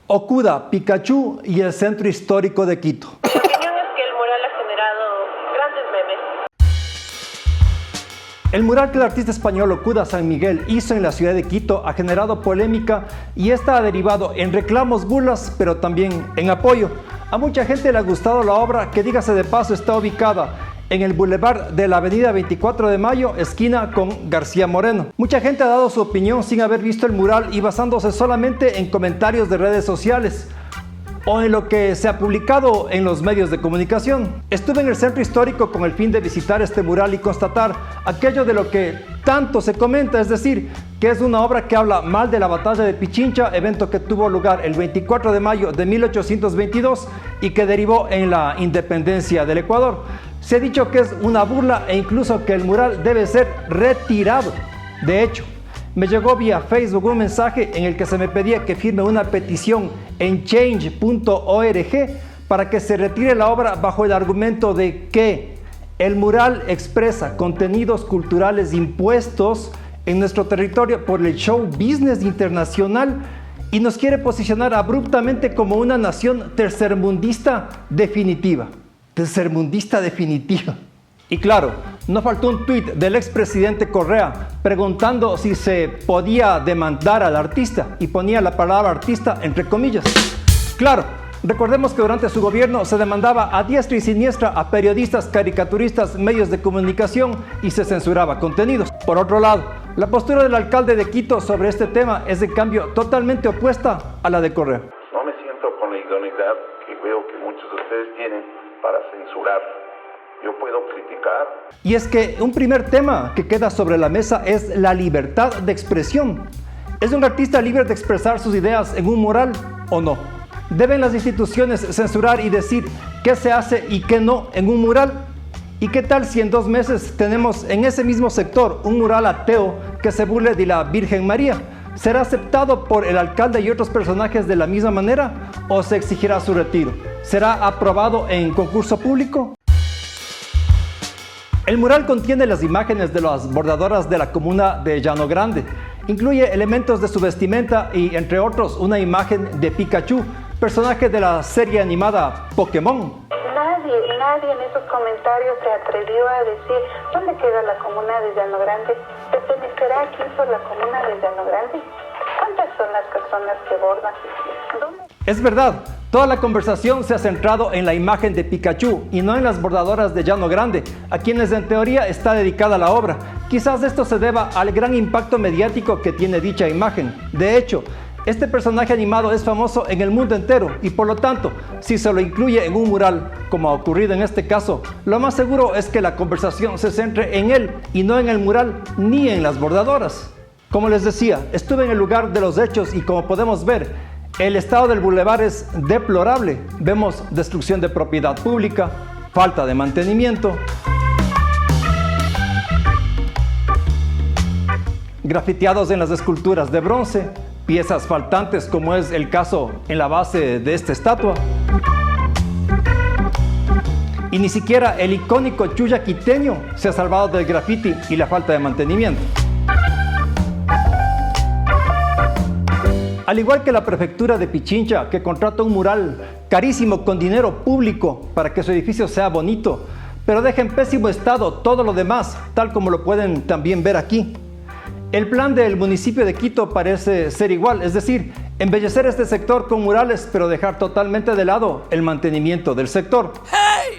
Okuda, Pikachu y el Centro Histórico de Quito. Mi opinión es que el mural ha generado grandes memes. El mural que el artista español Okuda San Miguel hizo en la ciudad de Quito ha generado polémica y esta ha derivado en reclamos, burlas, pero también en apoyo. A mucha gente le ha gustado la obra, que dígase de paso está ubicada en el bulevar de la avenida 24 de Mayo, esquina con García Moreno. Mucha gente ha dado su opinión sin haber visto el mural y basándose solamente en comentarios de redes sociales o en lo que se ha publicado en los medios de comunicación. Estuve en el centro histórico con el fin de visitar este mural y constatar aquello de lo que tanto se comenta, es decir, que es una obra que habla mal de la batalla de Pichincha, evento que tuvo lugar el 24 de mayo de 1822 y que derivó en la independencia del Ecuador. Se ha dicho que es una burla e incluso que el mural debe ser retirado. De hecho, me llegó vía Facebook un mensaje en el que se me pedía que firme una petición en change.org para que se retire la obra bajo el argumento de que el mural expresa contenidos culturales impuestos en nuestro territorio por el show business internacional y nos quiere posicionar abruptamente como una nación tercermundista definitiva. Tercermundista definitiva. Y claro, no faltó un tuit del expresidente Correa preguntando si se podía demandar al artista y ponía la palabra artista entre comillas. Claro, recordemos que durante su gobierno se demandaba a diestra y siniestra a periodistas, caricaturistas, medios de comunicación y se censuraba contenidos. Por otro lado, la postura del alcalde de Quito sobre este tema es en cambio totalmente opuesta a la de Correa. No me siento con la idoneidad que veo que muchos de ustedes tienen para censurar. Yo puedo criticar. Y es que un primer tema que queda sobre la mesa es la libertad de expresión. ¿Es un artista libre de expresar sus ideas en un mural o no? ¿Deben las instituciones censurar y decir qué se hace y qué no en un mural? ¿Y qué tal si en 2 meses tenemos en ese mismo sector un mural ateo que se burle de la Virgen María? ¿Será aceptado por el alcalde y otros personajes de la misma manera o se exigirá su retiro? ¿Será aprobado en concurso público? El mural contiene las imágenes de las bordadoras de la comuna de Llano Grande. Incluye elementos de su vestimenta y, entre otros, una imagen de Pikachu, personaje de la serie animada Pokémon. Nadie en esos comentarios se atrevió a decir ¿dónde queda la comuna de Llano Grande? ¿Pertenecerá aquí por la comuna de Llano Grande? ¿Cuántas son las personas que bordan? ¿Dónde? Es verdad, toda la conversación se ha centrado en la imagen de Pikachu y no en las bordadoras de Llano Grande, a quienes en teoría está dedicada la obra. Quizás esto se deba al gran impacto mediático que tiene dicha imagen. De hecho, este personaje animado es famoso en el mundo entero y por lo tanto, si se lo incluye en un mural, como ha ocurrido en este caso, lo más seguro es que la conversación se centre en él y no en el mural ni en las bordadoras. Como les decía, estuve en el lugar de los hechos y como podemos ver, el estado del bulevar es deplorable. Vemos destrucción de propiedad pública, falta de mantenimiento, grafiteados en las esculturas de bronce, piezas faltantes como es el caso en la base de esta estatua. Y ni siquiera el icónico Chuya quiteño se ha salvado del grafiti y la falta de mantenimiento. Al igual que la prefectura de Pichincha, que contrata un mural carísimo con dinero público para que su edificio sea bonito, pero deja en pésimo estado todo lo demás, tal como lo pueden también ver aquí. El plan del municipio de Quito parece ser igual, es decir, embellecer este sector con murales, pero dejar totalmente de lado el mantenimiento del sector.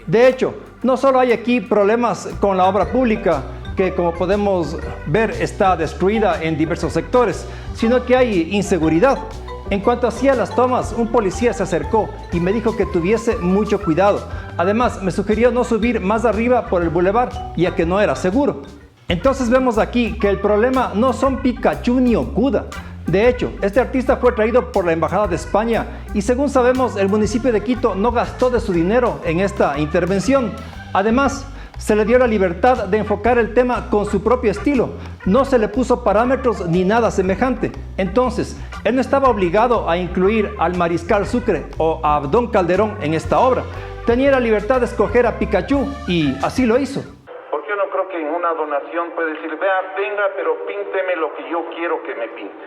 De hecho, no solo hay aquí problemas con la obra pública, que como podemos ver está destruida en diversos sectores, sino que hay inseguridad. En cuanto hacía las tomas, un policía se acercó y me dijo que tuviese mucho cuidado. Además, me sugirió no subir más arriba por el bulevar, ya que no era seguro. Entonces vemos aquí que el problema no son Pikachu ni Okuda. De hecho, este artista fue traído por la Embajada de España y según sabemos, el municipio de Quito no gastó de su dinero en esta intervención. Además, se le dio la libertad de enfocar el tema con su propio estilo. No se le puso parámetros ni nada semejante. Entonces, él no estaba obligado a incluir al Mariscal Sucre o a Abdón Calderón en esta obra. Tenía la libertad de escoger a Pikachu y así lo hizo. Porque yo no creo que en una donación puede decir, vea, venga, pero pínteme lo que yo quiero que me pinte.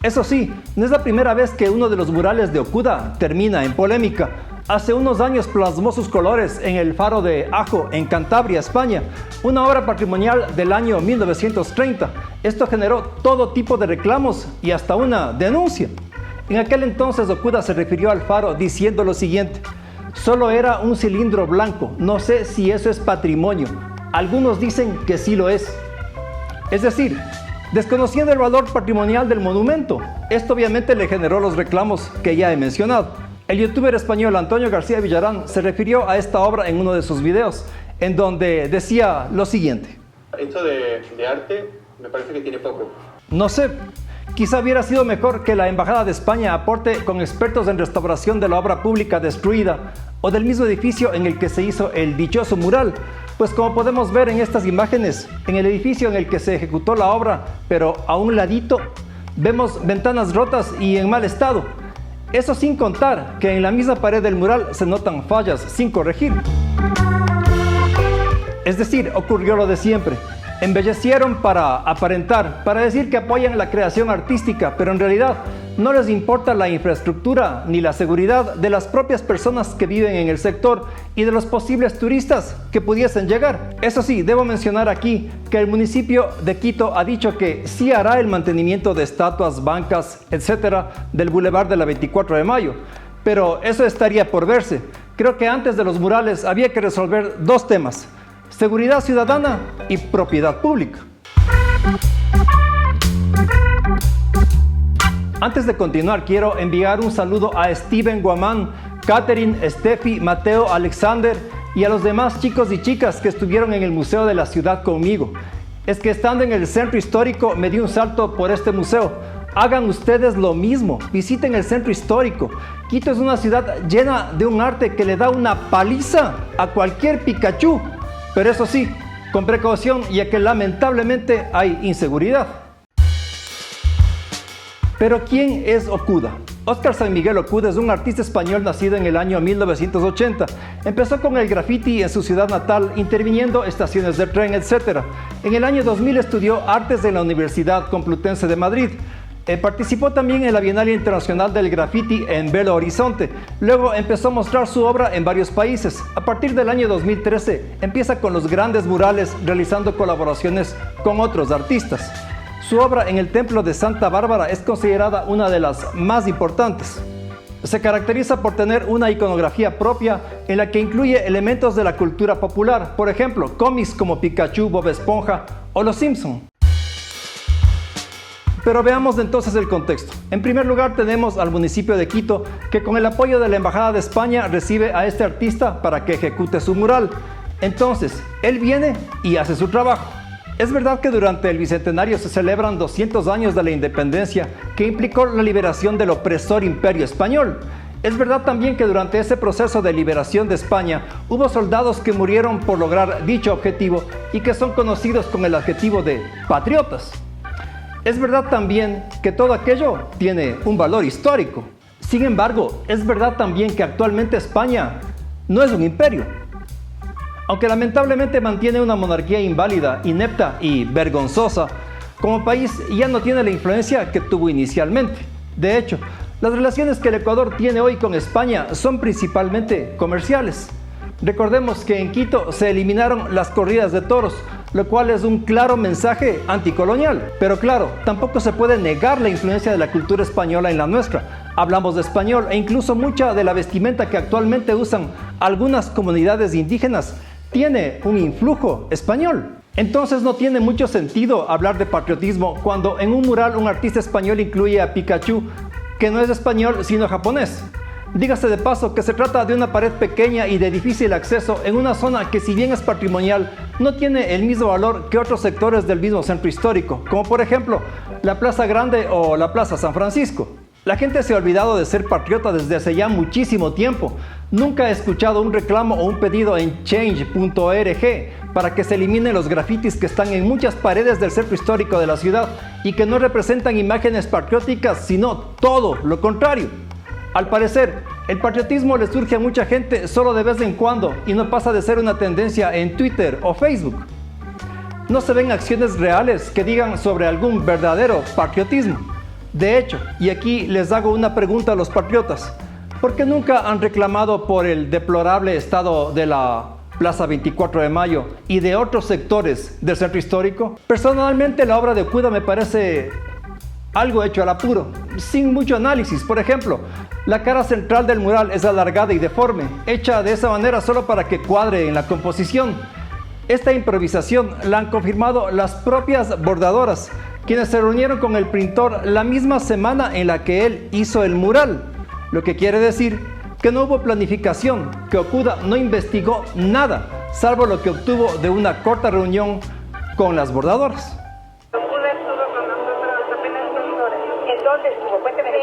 Eso sí, no es la primera vez que uno de los murales de Okuda termina en polémica. Hace unos años plasmó sus colores en el Faro de Ajo, en Cantabria, España, una obra patrimonial del año 1930. Esto generó todo tipo de reclamos y hasta una denuncia. En aquel entonces Okuda se refirió al faro diciendo lo siguiente: solo era un cilindro blanco, no sé si eso es patrimonio. Algunos dicen que sí lo es. Es decir, desconociendo el valor patrimonial del monumento. Esto obviamente le generó los reclamos que ya he mencionado. El youtuber español Antonio García Villarán se refirió a esta obra en uno de sus videos, en donde decía lo siguiente: esto de arte me parece que tiene poco. No sé, quizá hubiera sido mejor que la Embajada de España aporte con expertos en restauración de la obra pública destruida o del mismo edificio en el que se hizo el dichoso mural. Pues como podemos ver en estas imágenes, en el edificio en el que se ejecutó la obra, pero a un ladito, vemos ventanas rotas y en mal estado. Eso sin contar que en la misma pared del mural se notan fallas sin corregir. Es decir, ocurrió lo de siempre. Embellecieron para aparentar, para decir que apoyan la creación artística, pero en realidad no les importa la infraestructura ni la seguridad de las propias personas que viven en el sector y de los posibles turistas que pudiesen llegar. Eso sí, debo mencionar aquí que el municipio de Quito ha dicho que sí hará el mantenimiento de estatuas, bancas, etcétera, del Boulevard de la 24 de Mayo. Pero eso estaría por verse. Creo que antes de los murales había que resolver dos temas: seguridad ciudadana y propiedad pública. Antes de continuar, quiero enviar un saludo a Steven Guamán, Catherine, Steffi, Mateo, Alexander y a los demás chicos y chicas que estuvieron en el Museo de la Ciudad conmigo. Es que estando en el centro histórico me di un salto por este museo. Hagan ustedes lo mismo, visiten el centro histórico. Quito es una ciudad llena de un arte que le da una paliza a cualquier Pikachu. Pero eso sí, con precaución, ya que lamentablemente hay inseguridad. Pero ¿quién es Okuda? Óscar San Miguel Okuda es un artista español nacido en el año 1980. Empezó con el graffiti en su ciudad natal, interviniendo estaciones de tren, etc. En el año 2000 estudió artes en la Universidad Complutense de Madrid. Participó también en la Bienal Internacional del Graffiti en Belo Horizonte. Luego empezó a mostrar su obra en varios países. A partir del año 2013 empieza con los grandes murales, realizando colaboraciones con otros artistas. Su obra en el Templo de Santa Bárbara es considerada una de las más importantes. Se caracteriza por tener una iconografía propia en la que incluye elementos de la cultura popular, por ejemplo, cómics como Pikachu, Bob Esponja o Los Simpson. Pero veamos entonces el contexto. En primer lugar tenemos al municipio de Quito, que con el apoyo de la Embajada de España recibe a este artista para que ejecute su mural. Entonces, él viene y hace su trabajo. Es verdad que durante el Bicentenario se celebran 200 años de la independencia, que implicó la liberación del opresor Imperio Español. Es verdad también que durante ese proceso de liberación de España hubo soldados que murieron por lograr dicho objetivo y que son conocidos con el adjetivo de patriotas. Es verdad también que todo aquello tiene un valor histórico. Sin embargo, es verdad también que actualmente España no es un imperio. Aunque lamentablemente mantiene una monarquía inválida, inepta y vergonzosa, como país ya no tiene la influencia que tuvo inicialmente. De hecho, las relaciones que el Ecuador tiene hoy con España son principalmente comerciales. Recordemos que en Quito se eliminaron las corridas de toros, lo cual es un claro mensaje anticolonial. Pero claro, tampoco se puede negar la influencia de la cultura española en la nuestra. Hablamos de español e incluso mucha de la vestimenta que actualmente usan algunas comunidades indígenas tiene un influjo español. Entonces no tiene mucho sentido hablar de patriotismo cuando en un mural un artista español incluye a Pikachu, que no es español sino japonés. Dígase de paso que se trata de una pared pequeña y de difícil acceso en una zona que, si bien es patrimonial, no tiene el mismo valor que otros sectores del mismo centro histórico, como por ejemplo la Plaza Grande o la Plaza San Francisco. La gente se ha olvidado de ser patriota desde hace ya muchísimo tiempo. Nunca he escuchado un reclamo o un pedido en change.org para que se eliminen los grafitis que están en muchas paredes del centro histórico de la ciudad y que no representan imágenes patrióticas, sino todo lo contrario. Al parecer, el patriotismo le surge a mucha gente solo de vez en cuando y no pasa de ser una tendencia en Twitter o Facebook. No se ven acciones reales que digan sobre algún verdadero patriotismo. De hecho, y aquí les hago una pregunta a los patriotas, ¿por qué nunca han reclamado por el deplorable estado de la Plaza 24 de Mayo y de otros sectores del centro histórico? Personalmente, la obra de Okuda me parece algo hecho al apuro, sin mucho análisis. Por ejemplo, la cara central del mural es alargada y deforme, hecha de esa manera solo para que cuadre en la composición. Esta improvisación la han confirmado las propias bordadoras, quienes se reunieron con el pintor la misma semana en la que él hizo el mural, lo que quiere decir que no hubo planificación, que Okuda no investigó nada, salvo lo que obtuvo de una corta reunión con las bordadoras. Okuda estuvo con nosotros apenas 2 horas. Entonces, cuénteme de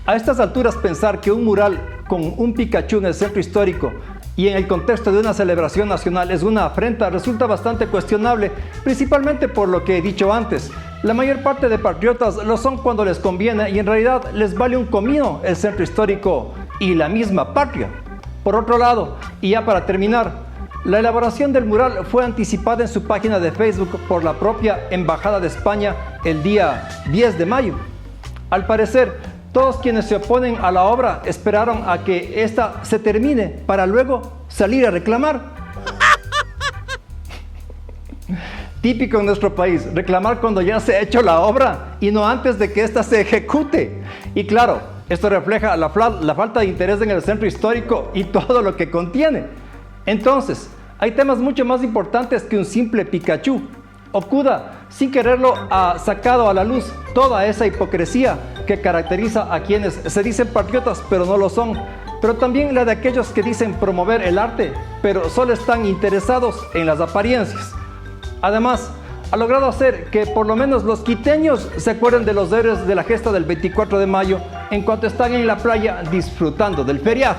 A estas alturas, pensar que un mural con un Pikachu en el centro histórico y en el contexto de una celebración nacional es una afrenta resulta bastante cuestionable, principalmente por lo que he dicho antes. La mayor parte de patriotas lo son cuando les conviene y en realidad les vale un comino el centro histórico y la misma patria. Por otro lado, y ya para terminar, la elaboración del mural fue anticipada en su página de Facebook por la propia Embajada de España el día 10 de mayo. Al parecer, todos quienes se oponen a la obra esperaron a que ésta se termine para luego salir a reclamar. Típico en nuestro país, reclamar cuando ya se ha hecho la obra y no antes de que ésta se ejecute. Y claro, esto refleja la falta de interés en el centro histórico y todo lo que contiene. Entonces, hay temas mucho más importantes que un simple Pikachu. Okuda, sin quererlo, ha sacado a la luz toda esa hipocresía que caracteriza a quienes se dicen patriotas pero no lo son, pero también la de aquellos que dicen promover el arte pero solo están interesados en las apariencias. Además, ha logrado hacer que por lo menos los quiteños se acuerden de los héroes de la gesta del 24 de mayo en cuanto están en la playa disfrutando del feriado.